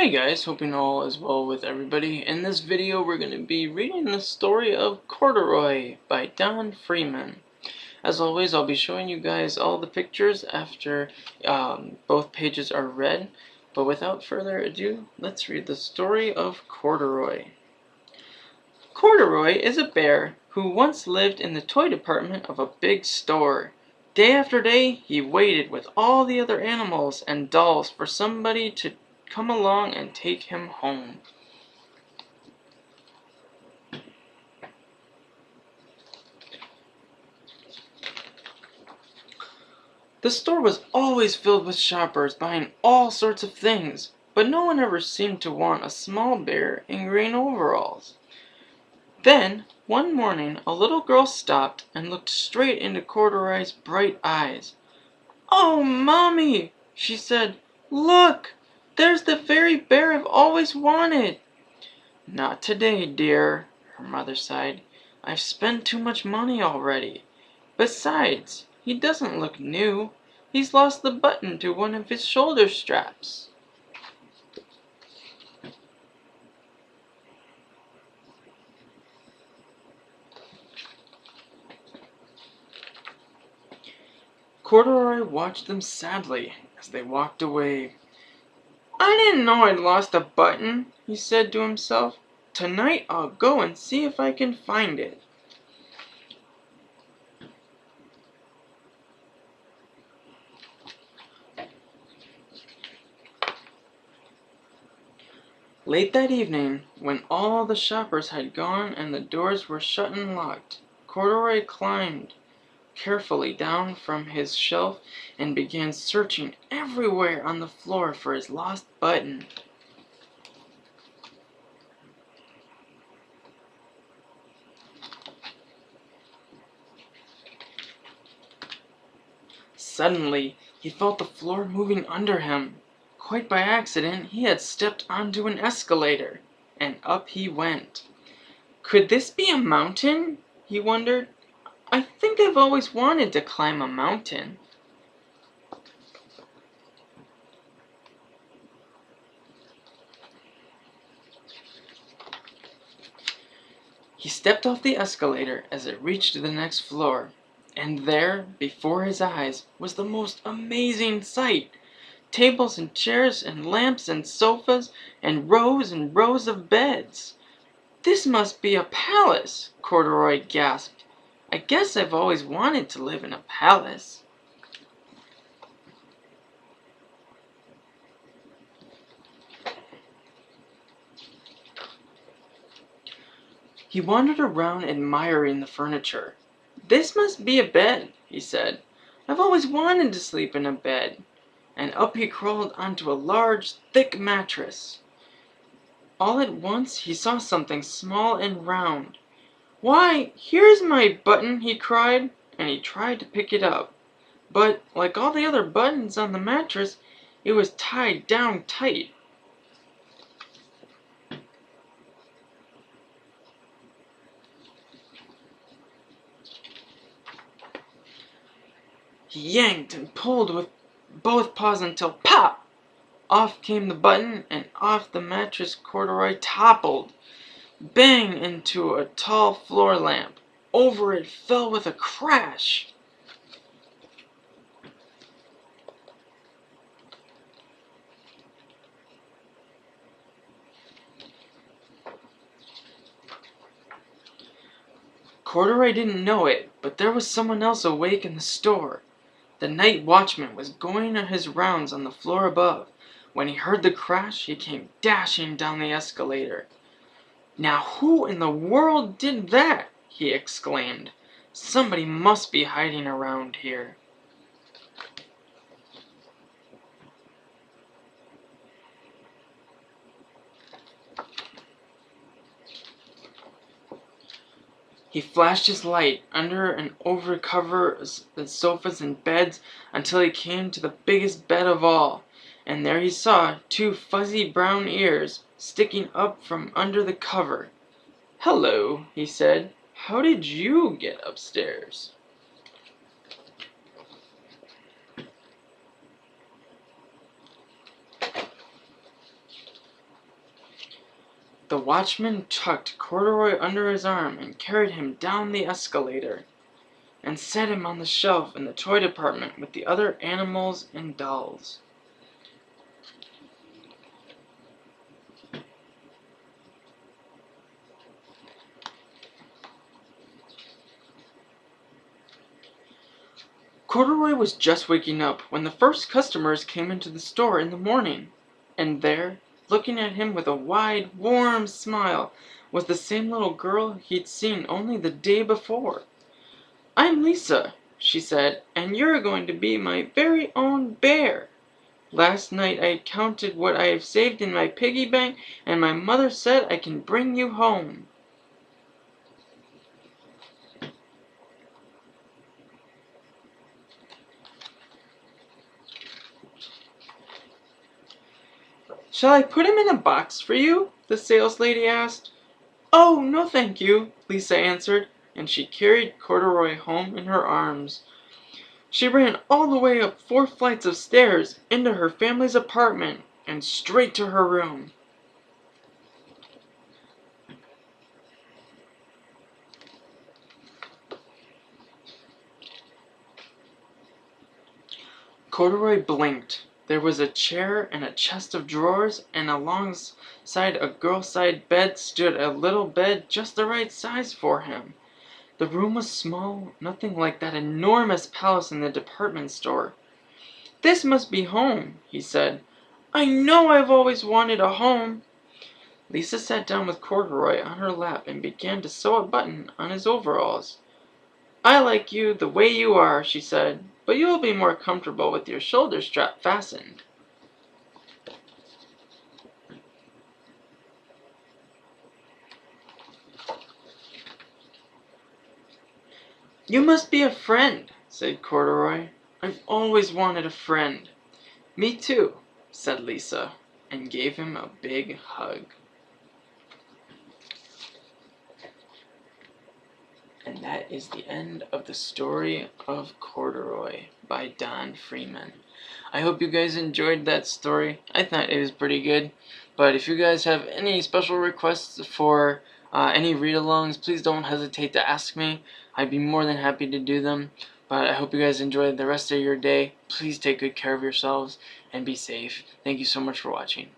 Hey guys, hoping all is well with everybody. In this video we're going to be reading the story of Corduroy by Freeman. As always, I'll be showing you guys all the pictures after both pages are read. But without further ado, let's read the story of Corduroy. Corduroy is a bear who once lived in the toy department of a big store. Day after day, he waited with all the other animals and dolls for somebody to come along and take him home. The store was always filled with shoppers buying all sorts of things, but no one ever seemed to want a small bear in green overalls. Then, one morning, a little girl stopped and looked straight into Corduroy's bright eyes. "Oh, Mommy," she said, "look! There's the very bear I've always wanted." "Not today, dear," her mother sighed. "I've spent too much money already. Besides, he doesn't look new. He's lost the button to one of his shoulder straps." Corduroy watched them sadly as they walked away. "I didn't know I'd lost a button," he said to himself. "Tonight I'll go and see if I can find it." Late that evening, when all the shoppers had gone and the doors were shut and locked, Corduroy climbed carefully down from his shelf and began searching everywhere on the floor for his lost button. Suddenly, he felt the floor moving under him. Quite by accident, he had stepped onto an escalator, and up he went. Could this be a mountain? He wondered. I think I've always wanted to climb a mountain. He stepped off the escalator as it reached the next floor, and there, before his eyes, was the most amazing sight. Tables and chairs and lamps and sofas and rows of beds. "This must be a palace," Corduroy gasped. "I guess I've always wanted to live in a palace." He wandered around admiring the furniture. "This must be a bed," he said. "I've always wanted to sleep in a bed." And up he crawled onto a large, thick mattress. All at once he saw something small and round. "Why, here's my button!" he cried, and he tried to pick it up. But, like all the other buttons on the mattress, it was tied down tight. He yanked and pulled with both paws until pop! Off came the button, and off the mattress Corduroy toppled. Bang into a tall floor lamp. Over it fell with a crash. Corduroy didn't know it, but there was someone else awake in the store. The night watchman was going his rounds on the floor above. When he heard the crash, he came dashing down the escalator. "Now who in the world did that?" he exclaimed. "Somebody must be hiding around here." He flashed his light under and over covers and sofas and beds until he came to the biggest bed of all, and there he saw two fuzzy brown ears sticking up from under the cover. "Hello," he said. "How did you get upstairs?" The watchman tucked Corduroy under his arm and carried him down the escalator, and set him on the shelf in the toy department with the other animals and dolls. Corduroy was just waking up when the first customers came into the store in the morning, and there, looking at him with a wide, warm smile, was the same little girl he'd seen only the day before. "I'm Lisa," she said, "and you're going to be my very own bear. Last night I counted what I have saved in my piggy bank, and my mother said I can bring you home." "Shall I put him in a box for you?" the saleslady asked. "Oh, no thank you," Lisa answered, and she carried Corduroy home in her arms. She ran all the way up 4 flights of stairs into her family's apartment and straight to her room. Corduroy blinked. There was a chair and a chest of drawers, and alongside a girl-side bed stood a little bed just the right size for him. The room was small, nothing like that enormous palace in the department store. "This must be home," he said. "I know I've always wanted a home." Lisa sat down with Corduroy on her lap and began to sew a button on his overalls. "I like you the way you are," she said, "but you'll be more comfortable with your shoulder strap fastened." "You must be a friend," said Corduroy. "I've always wanted a friend." "Me too," said Lisa, and gave him a big hug. And that is the end of the story of Corduroy by Don Freeman. I hope you guys enjoyed that story. I thought it was pretty good. But if you guys have any special requests for any read-alongs, please don't hesitate to ask me. I'd be more than happy to do them. But I hope you guys enjoy the rest of your day. Please take good care of yourselves and be safe. Thank you so much for watching.